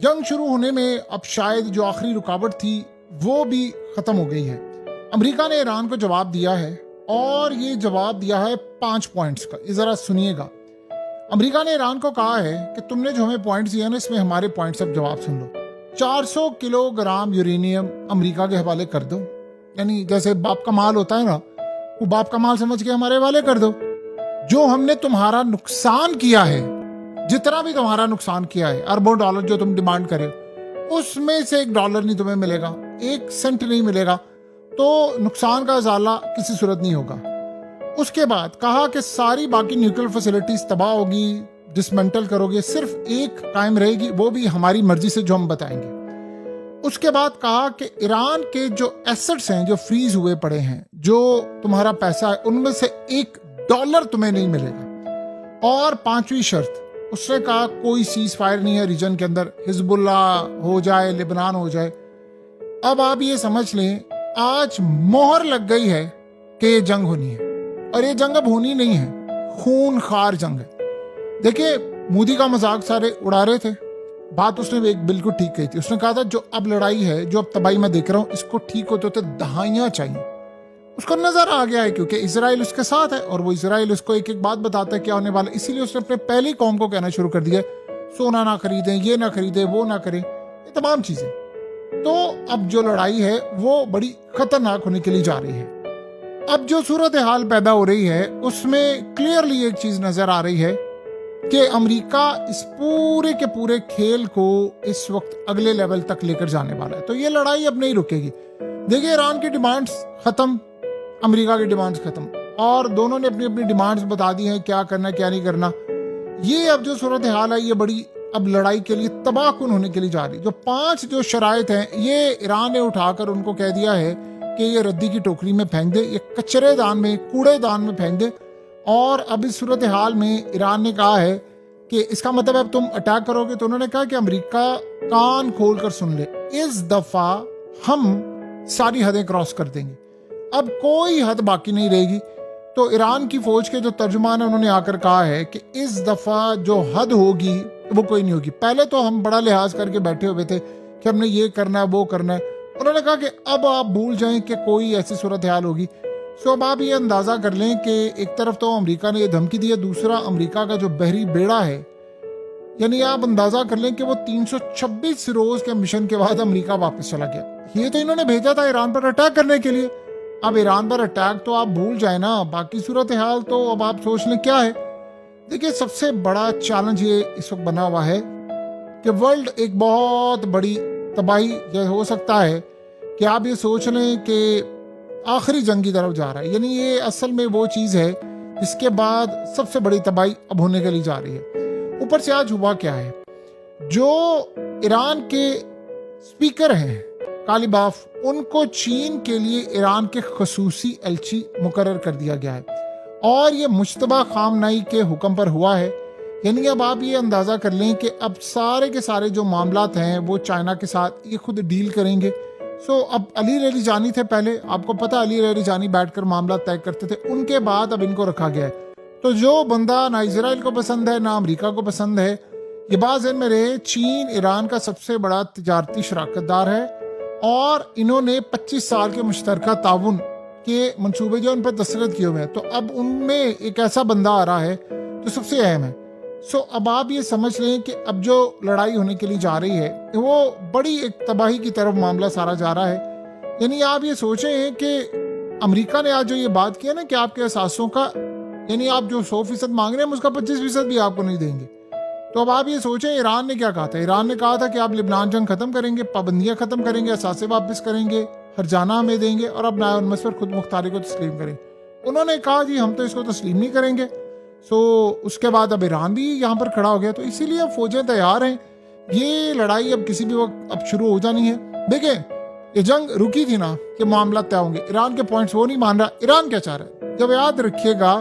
जंग शुरू होने में अब शायद जो आखिरी रुकावट थी वो भी खत्म हो गई है। अमेरिका ने ईरान को जवाब दिया है और ये जवाब दिया है 5 पॉइंट्स का। ये जरा सुनिएगा। अमेरिका ने ईरान को कहा है कि तुमने जो हमें पॉइंट्स दिए ना, इसमें हमारे पॉइंट्स अब जवाब सुन लो। 400 किलोग्राम यूरेनियम अमेरिका के हवाले कर दो, यानी जैसे बाप का माल होता है ना, वो बाप का माल समझ के हमारे हवाले कर दो। जो हमने तुम्हारा नुकसान किया है, जितना भी तुम्हारा नुकसान किया है, अरबों डॉलर जो तुम डिमांड करे, उसमें से $1 नहीं तुम्हें मिलेगा, 1 सेंट नहीं मिलेगा। तो नुकसान का इजाला किसी सूरत नहीं होगा। उसके बाद कहा कि सारी बाकी न्यूक्लियर फैसिलिटीज तबाह होगी, डिसमेंटल करोगे, सिर्फ एक कायम रहेगी, वो भी हमारी मर्जी से जो हम बताएंगे। उसके बाद कहा कि ईरान के जो एसेट्स हैं जो फ्रीज हुए पड़े हैं, जो तुम्हारा पैसा है, उनमें से $1 तुम्हें नहीं मिलेगा। और 5वीं शर्त उसने कहा कोई सीज फायर नहीं है रीजन के अंदर, हिजबुल्ला हो जाए, लेबनान हो जाए। अब आप ये समझ लें, आज मोहर लग गई है कि ये जंग होनी है, और ये जंग अब होनी नहीं है, खूनखार जंग है। देखिए, मोदी का मजाक सारे उड़ा रहे थे, बात उसने एक बिल्कुल ठीक कही थी। उसने कहा था जो अब लड़ाई है, जो अब तबाही मैं देख रहा हूं, इसको ठीक होते होते दहाइयां चाहिए। उसको नजर आ गया है क्योंकि इजराइल उसके साथ है और वो इजराइल उसको एक एक बात बताता है क्या होने वाला। इसीलिए उसने अपने पहली कौम को कहना शुरू कर दिया, सोना ना खरीदें, ये ना खरीदें, वो ना करें, ये तमाम चीजें। तो अब जो लड़ाई है वो बड़ी खतरनाक होने के लिए जा रही है। अब जो सूरत हाल पैदा हो रही है उसमें क्लियरली एक चीज नजर आ रही है कि अमेरिका इस पूरे के पूरे खेल को इस वक्त अगले लेवल तक लेकर जाने वाला है। तो ये लड़ाई अब नहीं रुकेगी। देखिए, ईरान की डिमांड्स खत्म, अमेरिका की डिमांड्स खत्म, और दोनों ने अपनी अपनी डिमांड्स बता दी हैं, क्या करना क्या नहीं करना। ये अब जो सूरत हाल है, ये बड़ी अब लड़ाई के लिए तबाहकुन होने के लिए जा रही। जो 5 जो शराइत हैं, ये ईरान ने उठाकर उनको कह दिया है कि ये रद्दी की टोकरी में फेंक दे, ये कचरेदान में, कूड़ेदान में फेंक दे। और अब इस सूरत हाल में ईरान ने कहा है कि इसका मतलब अब तुम अटैक करोगे। तो उन्होंने कहा कि अमेरिका कान खोल कर सुन ले, इस दफा हम सारी हदें क्रॉस कर देंगे, अब कोई हद बाकी नहीं रहेगी। तो ईरान की फौज के जो तर्जुमान है, उन्होंने आकर कहा है कि इस दफा जो हद होगी वो कोई नहीं होगी। पहले तो हम बड़ा लिहाज करके बैठे हुए थे कि हमने ये करना है, वो करना है। उन्होंने कहा कि अब आप भूल जाएं कि कोई ऐसी सूरत हाल होगी। सो अब आप ये अंदाजा कर लें कि एक तरफ तो अमेरिका ने ये धमकी दी है, दूसरा अमेरिका का जो बहरी बेड़ा है, यानी आप अंदाजा कर लें कि वो 326 रोज के मिशन के बाद अमेरिका वापस चला गया। ये तो इन्होंने भेजा था ईरान पर अटैक करने के लिए। अब ईरान पर अटैक तो आप भूल जाए ना, बाकी सूरत हाल तो अब आप सोच लें क्या है। देखिए, सबसे बड़ा चैलेंज ये इस वक्त बना हुआ है कि वर्ल्ड एक बहुत बड़ी तबाही ये हो सकता है कि आप ये सोच लें कि आखिरी जंग की तरफ जा रहा है। यानी ये असल में वो चीज है जिसके बाद सबसे बड़ी तबाही अब होने के लिए जा रही है। ऊपर से आज हुआ क्या है, जो ईरान के स्पीकर हैं कालिबाफ, उनको चीन के लिए ईरान के खसूसी एलची मुकर्रर कर दिया गया है, और ये मुश्तबा खामनाई के हुक्म पर हुआ है। यानी अब आप ये अंदाजा कर लें कि अब सारे के सारे जो मामलात हैं वो चाइना के साथ ये खुद डील करेंगे। सो अब अली रैली जानी थे पहले, आपको पता अली रैली जानी बैठकर मामला तय करते थे, उनके बाद अब इनको रखा गया है। तो जो बंदा ना इजराइल को पसंद है ना अमेरिका को पसंद है, ये बात ज़हन में रहे, चीन ईरान का सबसे बड़ा तिजारती शराकतदार है, और इन्होंने 25 साल के मुश्तरका ताउन के मंसूबे जो उन पर दस्तखत किए हुए हैं। तो अब उनमें एक ऐसा बंदा आ रहा है जो सबसे अहम है। सो अब आप ये समझ लें कि अब जो लड़ाई होने के लिए जा रही है वो बड़ी एक तबाही की तरफ मामला सारा जा रहा है। यानी आप ये सोचें कि अमेरिका ने आज जो ये बात की है ना कि आपके असासों का, यानी आप जो 100% मांग रहे हैं उसका 25% भी आपको नहीं देंगे। तो अब आप ये सोचें ईरान ने क्या कहा था। ईरान ने कहा था कि आप लिबनान जंग खत्म करेंगे, पाबंदियां खत्म करेंगे, असासे वापस करेंगे, हरजाना हमें देंगे, और अब नायन पर खुद मुख्तारी को तस्लीम करें। उन्होंने कहा जी हम तो इसको तस्लीम नहीं करेंगे। सो उसके बाद अब ईरान भी यहाँ पर खड़ा हो गया। तो इसीलिए अब फौजें तैयार हैं, ये लड़ाई अब किसी भी वक्त अब शुरू हो जानी है। देखें, ये जंग रुकी थी ना कि मामला तय होंगे, ईरान के पॉइंट्स वो नहीं मान रहा। ईरान क्या चाह रहा है, जब याद रखिएगा